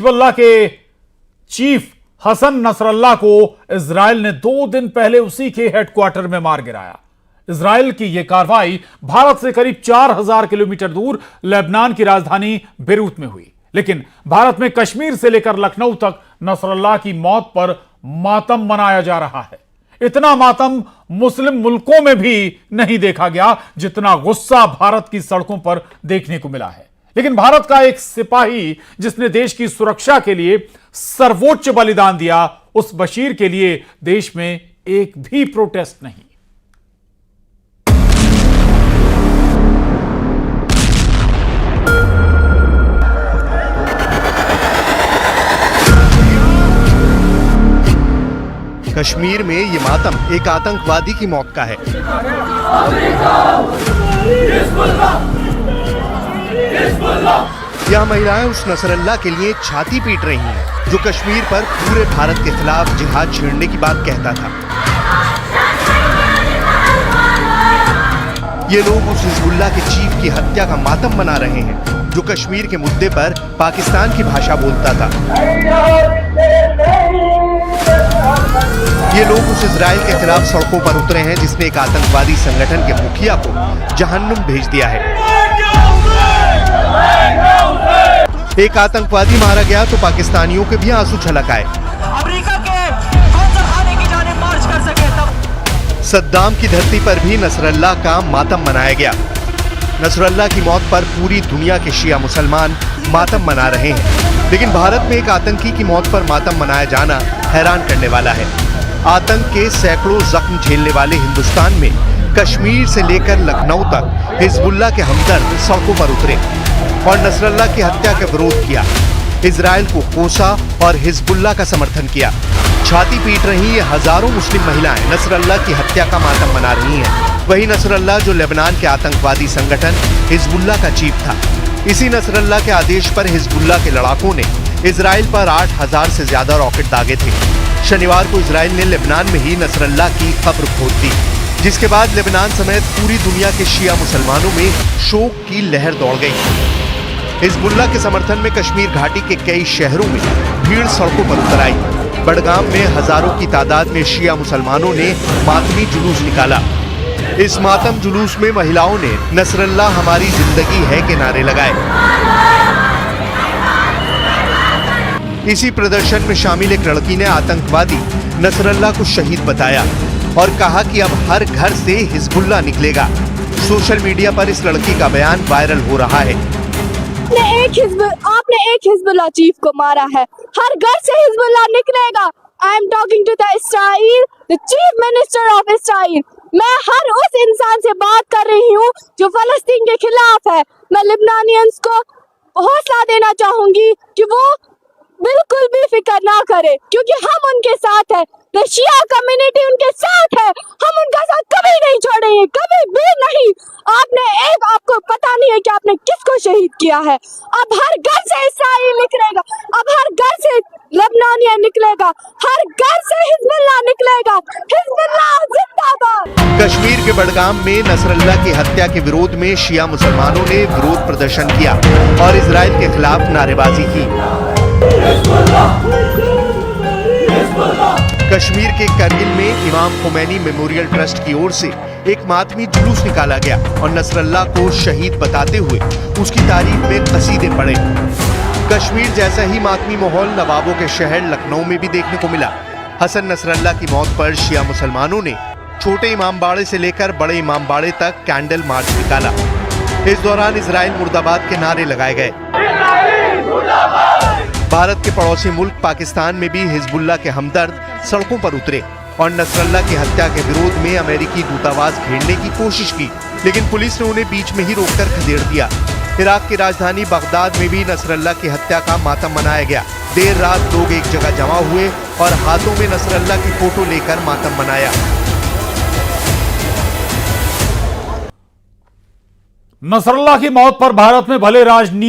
Hezbollah के chief Hassan Nasrallah को Israel ने 2 दिन पहले उसी के हेडक्वार्टर में मार गिराया। इजराइल की यह कार्रवाई भारत से करीब 4000 किलोमीटर दूर लेबनान की राजधानी बेरूत में हुई। लेकिन भारत में कश्मीर से लेकर लखनऊ तक नसरल्लाह की मौत पर मातम मनाया जा रहा है। इतना मातम मुस्लिम मुल्कों में भी नहीं देखा गया जितना गुस्सा भारत की सड़कों पर देखने को मिला है। लेकिन भारत का एक सिपाही जिसने देश की सुरक्षा के लिए सर्वोच्च बलिदान दिया, उस बशीर के लिए देश में एक भी प्रोटेस्ट नहीं। कश्मीर में ये मातम एक आतंकवादी की मौत का है। यह महिलाएं उस नसरल्लाह के लिए छाती पीट रही हैं जो कश्मीर पर पूरे भारत के खिलाफ जिहाद छेड़ने की बात कहता था। ये लोग उस हिजबुल्लाह के चीफ की हत्या का मातम मना रहे हैं जो कश्मीर के मुद्दे पर पाकिस्तान की भाषा बोलता था। ये लोग उस इजराइल के खिलाफ सड़कों पर उतरे हैं जिसने एक आतंकवादी संगठन के मुखिया को जहन्नुम भेज दिया है। एक आतंकवादी मारा गया तो पाकिस्तानियों के भी आंसू छलक आए। अमेरिका के कौन सा खाने की जाने मार्च कर सके तब। सद्दाम की धरती पर भी नसरल्लाह का मातम मनाया गया। नसरल्लाह की मौत पर पूरी दुनिया के शिया मुसलमान मातम मना रहे हैं, लेकिन भारत में एक आतंकी की मौत पर मातम मनाया जाना हैरान करने वाला है। आतंक के सैकड़ों जख्म झेलने वाले हिंदुस्तान में कश्मीर से लेकर लखनऊ तक हिजबुल्लाह के हमदर्द सड़कों पर उतरे और नसरल्लाह की हत्या का विरोध किया। इजराइल को कोसा और हिजबुल्लाह का समर्थन किया। छाती पीट रही ये हजारों मुस्लिम महिलाएं नसरल्लाह की हत्या का मातम मना रही हैं। वही नसरल्लाह जो लेबनान के आतंकवादी संगठन हिजबुल्लाह का चीफ था। इसी नसरल्लाह के आदेश पर हिजबुल्लाह के लड़ाकों ने इजराइल पर 8000 से ज्यादा रॉकेट दागे थे। शनिवार को इजराइल ने लेबनान में ही नसरल्लाह की कब्र खोद दी, जिसके बाद लेबनान समेत पूरी दुनिया के शिया मुसलमानों में शोक की लहर दौड़ गई। हिजबुल्लाह के समर्थन में कश्मीर घाटी के कई शहरों में भीड़ सड़कों पर उतर आई। बडगाम में हजारों की तादाद में शिया मुसलमानों ने मातमी जुलूस निकाला। इस मातम जुलूस में महिलाओं ने नसरल्लाह हमारी जिंदगी है के नारे लगाए। इसी प्रदर्शन में शामिल एक लड़की ने आतंकवादी नसरल्लाह को शहीद बताया और कहा कि अब हर घर से हिजबुल्लाह निकलेगा। सोशल मीडिया पर इस लड़की का बयान वायरल हो रहा है। आपने एक हिजबुल्लाह चीफ को मारा है, हर घर से हिजबुल्लाह निकलेगा। I am talking to the Israel, the chief minister of Israel. मैं हर उस इंसान से बात कर रही हूँ जो फलस्तीन के खिलाफ है। मैं लिबनानियंस को हौसला देना चाहूंगी कि वो बिल्कुल भी फिक्र ना करे, क्योंकि हम उनके साथ है। द शिया कम्युनिटी उनके साथ है, हम उनका साथ कभी नहीं छोड़ेंगे, कभी भी नहीं। आपको पता नहीं है कि आपने किसको शहीद किया है। अब हर घर से इस्राइल निकलेगा, अब हर घर से लेबनानिया निकलेगा, हर घर से हिजबुल्लाह निकलेगा। हिजबुल्लाह जिंदाबाद। कश्मीर के बडगाम में नसरल्लाह की हत्या के विरोध में शिया मुसलमानों ने विरोध प्रदर्शन किया और इजराइल के खिलाफ नारेबाजी की। कश्मीर के करगिल में इमाम खुमैनी मेमोरियल ट्रस्ट की ओर से एक मातमी जुलूस निकाला गया और नसरल्लाह को शहीद बताते हुए उसकी तारीफ में कसीदे पढ़े। कश्मीर जैसा ही मातमी माहौल नवाबों के शहर लखनऊ में भी देखने को मिला। हसन नसरल्लाह की मौत पर शिया मुसलमानों ने छोटे इमामबाड़े से लेकर बड़े इमामबाड़े तक कैंडल मार्च निकाला। इस दौरान इजराइल मुर्दाबाद के नारे लगाए गए। भारत के पड़ोसी मुल्क पाकिस्तान में भी हिजबुल्लाह के हमदर्द सड़कों पर उतरे और नसरल्लाह की हत्या के विरोध में अमेरिकी दूतावास घेरने की कोशिश की, लेकिन पुलिस ने उन्हें बीच में ही रोककर खदेड़ दिया। इराक की राजधानी बगदाद में भी नसरल्लाह की हत्या का मातम मनाया गया। देर रात लोग एक जगह जमा हुए और हाथों में नसरल्लाह की फोटो लेकर मातम मनाया। नसरल्लाह की मौत पर भारत में भले राजनीति